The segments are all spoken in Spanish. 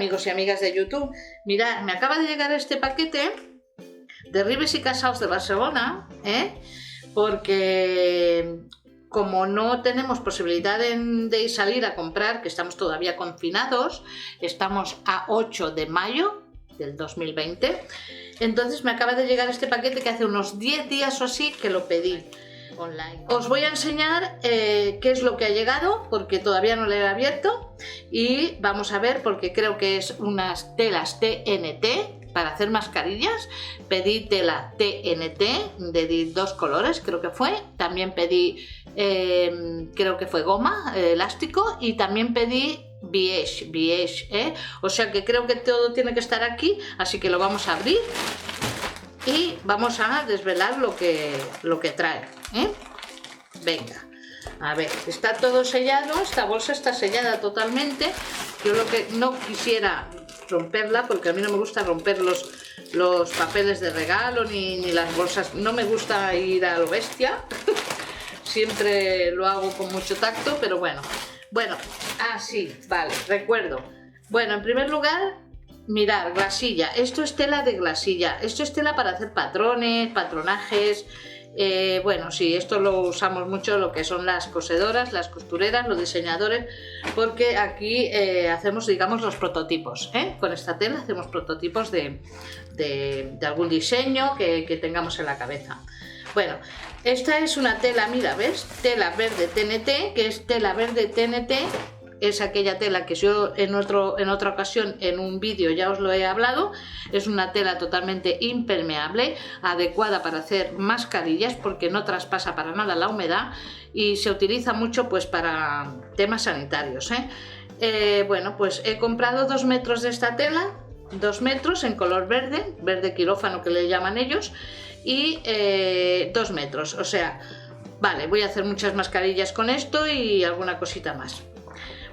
amigos y amigas de YouTube. Mirad, me acaba de llegar este paquete de Ribes y Casaus de Barcelona, porque como no tenemos posibilidad de salir a comprar, que estamos todavía confinados, estamos a 8 de mayo del 2020, entonces me acaba de llegar este paquete que hace unos 10 días o así que lo pedí online. Os voy a enseñar qué es lo que ha llegado, porque todavía no lo he abierto, y vamos a ver, porque creo que es unas telas TNT para hacer mascarillas. Pedí tela TNT de 2 colores, creo que fue. También pedí, creo que fue goma, elástico, y también pedí beige, o sea que creo que todo tiene que estar aquí, así que lo vamos a abrir y vamos a desvelar lo que trae, Venga, a ver, está todo sellado, esta bolsa está sellada totalmente. Yo lo que no quisiera romperla, porque a mí no me gusta romper los papeles de regalo ni las bolsas, no me gusta ir a lo bestia. Siempre lo hago con mucho tacto, pero bueno, sí, vale, recuerdo. Bueno, en primer lugar, mirad, glasilla. Esto es tela de glasilla. Esto es tela para hacer patrones, patronajes. Bueno, sí, esto lo usamos mucho lo que son las cosedoras, las costureras, los diseñadores, porque aquí hacemos, digamos, los prototipos. Con esta tela hacemos prototipos de algún diseño que tengamos en la cabeza. Bueno, esta es una tela, mira, ¿ves? Tela verde TNT, que es tela verde TNT. Es aquella tela que yo en otra ocasión en un vídeo ya os lo he hablado. Es una tela totalmente impermeable, adecuada para hacer mascarillas porque no traspasa para nada la humedad y se utiliza mucho pues para temas sanitarios. Bueno, pues he comprado 2 metros de esta tela, 2 metros en color verde, verde quirófano que le llaman ellos, y 2 metros, o sea, vale, voy a hacer muchas mascarillas con esto y alguna cosita más.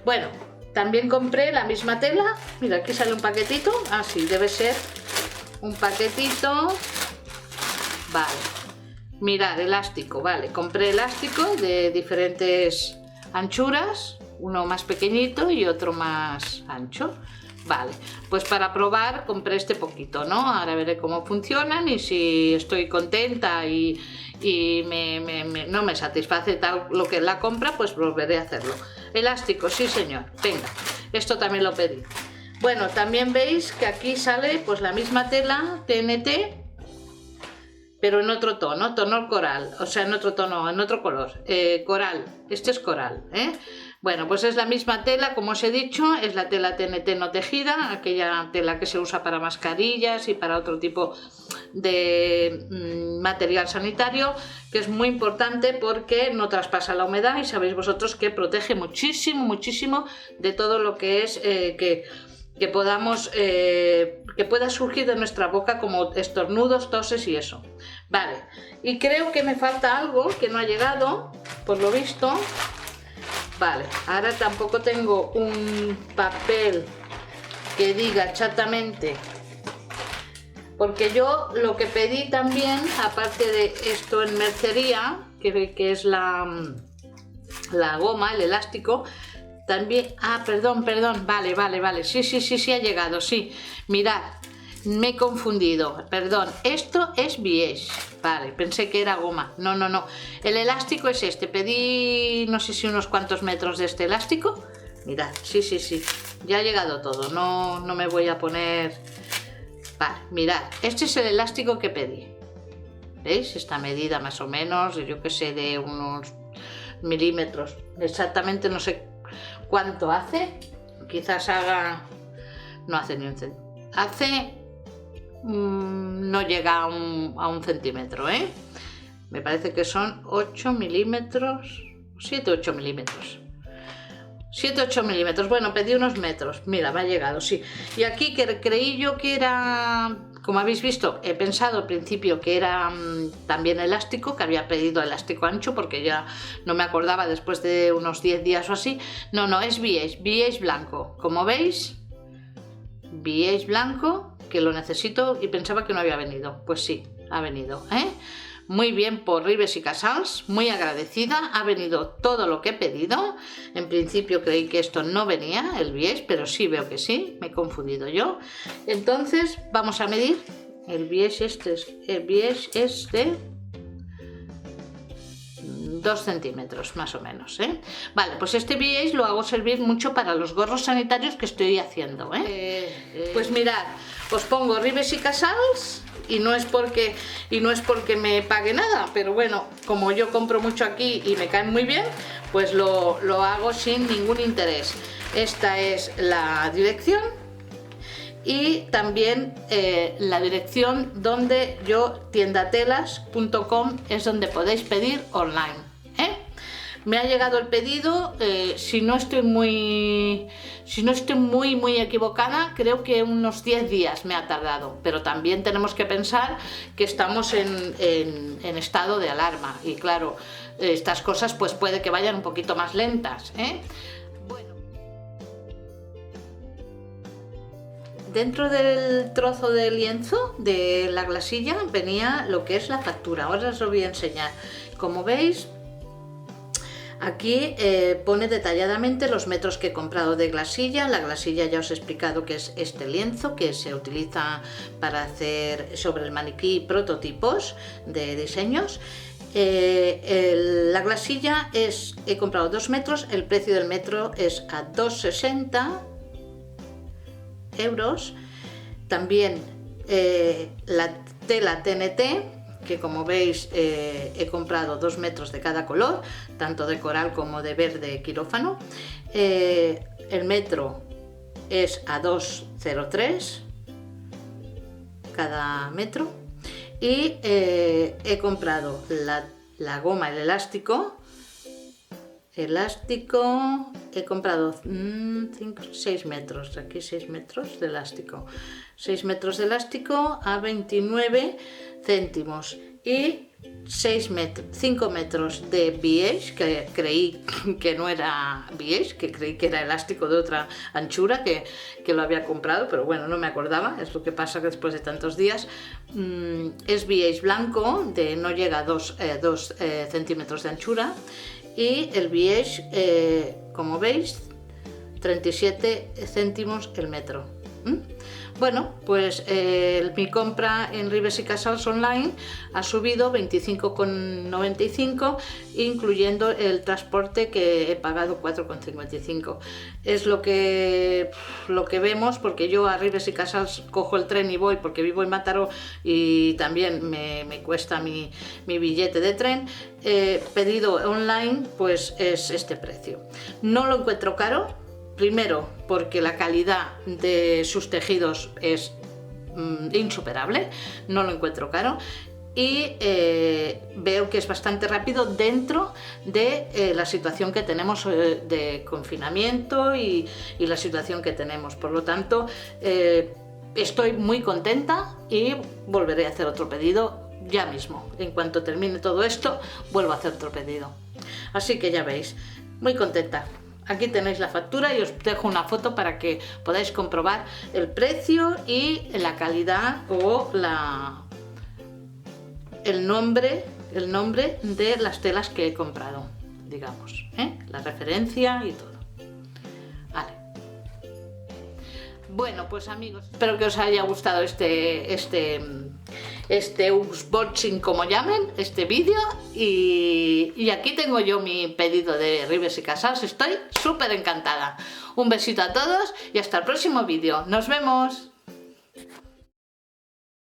Bueno, también compré la misma tela. Mira, aquí sale un paquetito. Ah, sí, debe ser un paquetito. Vale. Mirad, elástico, vale. Compré elástico de diferentes anchuras. Uno más pequeñito y otro más ancho. Vale, pues para probar compré este poquito, ¿no? Ahora veré cómo funcionan y si estoy contenta y no me satisface tal lo que es la compra, pues volveré a hacerlo. Elástico, sí señor, venga, esto también lo pedí. Bueno, también veis que aquí sale pues la misma tela TNT, pero en otro tono, tono coral, o sea, en otro tono, en otro color, coral, este es coral, Bueno, pues es la misma tela, como os he dicho, es la tela TNT no tejida, aquella tela que se usa para mascarillas y para otro tipo de material sanitario, que es muy importante porque no traspasa la humedad y sabéis vosotros que protege muchísimo, muchísimo de todo lo que es que pueda surgir de nuestra boca como estornudos, toses y eso. Vale, y creo que me falta algo que no ha llegado, por lo visto. Vale, ahora tampoco tengo un papel que diga exactamente, porque yo lo que pedí también, aparte de esto en mercería, que es la goma, el elástico, también, perdón, vale, sí, ha llegado, sí, mirad, me he confundido, perdón, esto es beige, vale, pensé que era goma, no, el elástico es este, pedí no sé si unos cuantos metros de este elástico, mirad, sí, ya ha llegado todo, no me voy a poner, vale, mirad, este es el elástico que pedí, ¿veis? Esta medida más o menos, yo que sé, de unos milímetros, exactamente no sé cuánto hace, quizás no hace ni un centímetro, no llega a un centímetro, me parece que son 8 milímetros, 7-8 milímetros. 7-8 milímetros, bueno, pedí unos metros, mira, me ha llegado, sí. Y aquí que creí yo que era, como habéis visto, he pensado al principio que era también elástico, que había pedido elástico ancho, porque ya no me acordaba después de unos 10 días o así. No, es beige blanco, como veis, beige blanco, que lo necesito y pensaba que no había venido, pues sí, ha venido, muy bien por Ribes y Casals, muy agradecida, ha venido todo lo que he pedido. En principio creí que esto no venía, el bies, pero sí veo que sí, me he confundido yo. Entonces vamos a medir. El bies es de 2 centímetros más o menos, ¿eh? Vale, pues este bies lo hago servir mucho para los gorros sanitarios que estoy haciendo, Pues mirad, os pongo Ribes y Casals y no es porque me pague nada, pero bueno, como yo compro mucho aquí y me caen muy bien, pues lo hago sin ningún interés. Esta es la dirección. Y también la dirección donde tiendatelas.com es donde podéis pedir online. Me ha llegado el pedido, si no estoy muy equivocada, creo que unos 10 días me ha tardado, pero también tenemos que pensar que estamos en estado de alarma y claro, estas cosas pues puede que vayan un poquito más lentas, Dentro del trozo de lienzo de la glasilla venía lo que es la factura. Ahora os lo voy a enseñar. Como veis, aquí pone detalladamente los metros que he comprado de glasilla. La glasilla ya os he explicado que es este lienzo que se utiliza para hacer sobre el maniquí prototipos de diseños. La glasilla he comprado 2 metros, el precio del metro es a 2,60 euros. También la tela TNT, que como veis he comprado 2 metros de cada color, tanto de coral como de verde quirófano. El metro es a 2,03 cada metro. Y he comprado la goma, el elástico, he comprado 6 metros, aquí 6 metros de elástico, 6 metros de elástico a 29 céntimos y 5 metros de bies, que creí que no era bies, que creí que era elástico de otra anchura, que lo había comprado, pero bueno, no me acordaba, es lo que pasa que después de tantos días. Es bies blanco, no llega a 2 centímetros de anchura. Y el bies, como veis, 37 céntimos el metro. Bueno, pues mi compra en Ribes y Casals online ha subido 25,95, incluyendo el transporte que he pagado 4,55. Es lo que vemos, porque yo a Ribes y Casals cojo el tren y voy, porque vivo en Mataró y también me cuesta mi billete de tren. Pedido online, pues es este precio. No lo encuentro caro. Primero, porque la calidad de sus tejidos es insuperable, no lo encuentro caro. Y veo que es bastante rápido dentro de la situación que tenemos de confinamiento y la situación que tenemos. Por lo tanto, estoy muy contenta y volveré a hacer otro pedido ya mismo. En cuanto termine todo esto, vuelvo a hacer otro pedido. Así que ya veis, muy contenta. Aquí tenéis la factura y os dejo una foto para que podáis comprobar el precio y la calidad o el nombre de las telas que he comprado, digamos, la referencia y todo. Vale. Bueno, pues amigos, espero que os haya gustado este unboxing, como llamen, este vídeo, y aquí tengo yo mi pedido de Ribes y Casals. Estoy súper encantada. Un besito a todos y hasta el próximo vídeo. ¡Nos vemos!